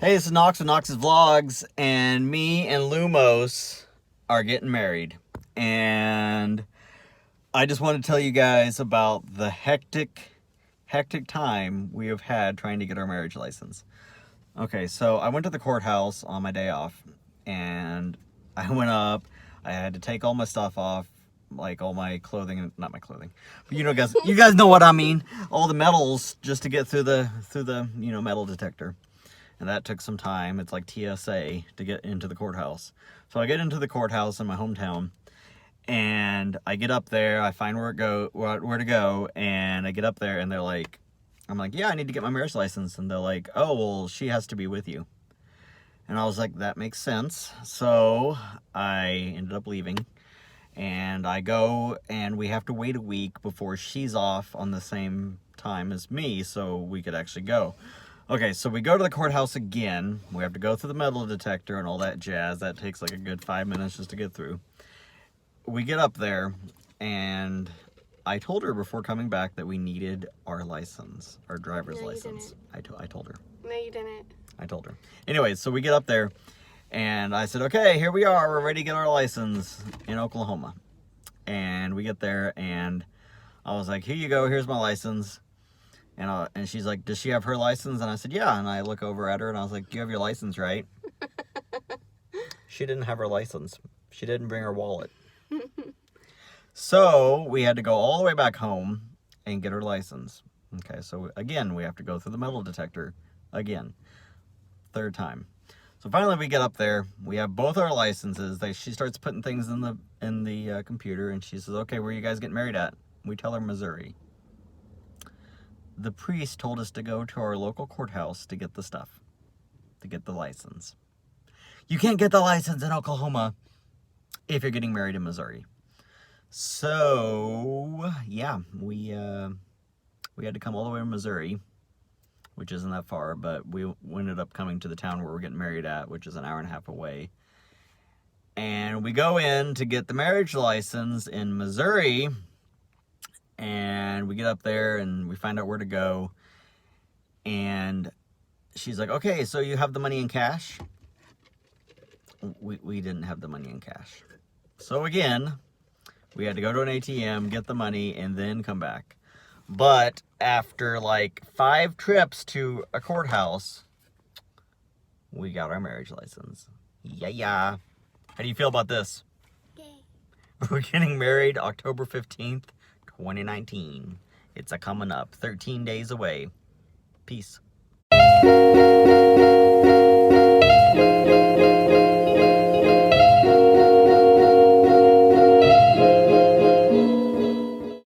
Hey, this is Knox with Knox's Vlogs, and me and Lumos are getting married. And I just want to tell you guys about the hectic time we have had trying to get our marriage license. Okay, so I went to the courthouse on my day off, and I went up. I had to take all my stuff off, like all my clothing, not my clothing, but you guys know what I mean. All the metals just to get through the metal detector. And that took some time. It's like TSA to get into the courthouse. So I get into the courthouse in my hometown, and I get up there. I find where to go, and I get up there, and I'm like, yeah, I need to get my marriage license. And they're like, oh, well, she has to be with you. And I was like, that makes sense. So I ended up leaving, and I go, and we have to wait a week before she's off on the same time as me, so we could actually go. Okay, so we go to the courthouse again. We have to go through the metal detector and all that jazz. That takes like a good 5 minutes just to get through. We get up there, and I told her before coming back that we needed our license, our driver's license. I told her. No, you didn't. I told her. Anyway, so we get up there, and I said, okay, here we are. We're ready to get our license in Oklahoma. And we get there, and I was like, here you go. Here's my license. And she's like, does she have her license? And I said, yeah. And I look over at her, and I was like, you have your license, right? She didn't have her license. She didn't bring her wallet. So we had to go all the way back home and get her license. Okay, so again, we have to go through the metal detector again. Third time. So finally we get up there. We have both our licenses. She starts putting things in the computer, and she says, okay, where are you guys getting married at? We tell her Missouri. The priest told us to go to our local courthouse to get the stuff, to get the license. You can't get the license in Oklahoma if you're getting married in Missouri. So, yeah, we had to come all the way to Missouri, which isn't that far, but we ended up coming to the town where we're getting married at, which is an hour and a half away. And we go in to get the marriage license in Missouri, and we get up there and we find out where to go. And she's like, okay, so you have the money in cash? We didn't have the money in cash. So again, we had to go to an ATM, get the money, and then come back. But after like 5 trips to a courthouse, we got our marriage license. Yeah. How do you feel about this? Yay. We're getting married October 15th. 2019. It's a coming up. 13 days away. Peace.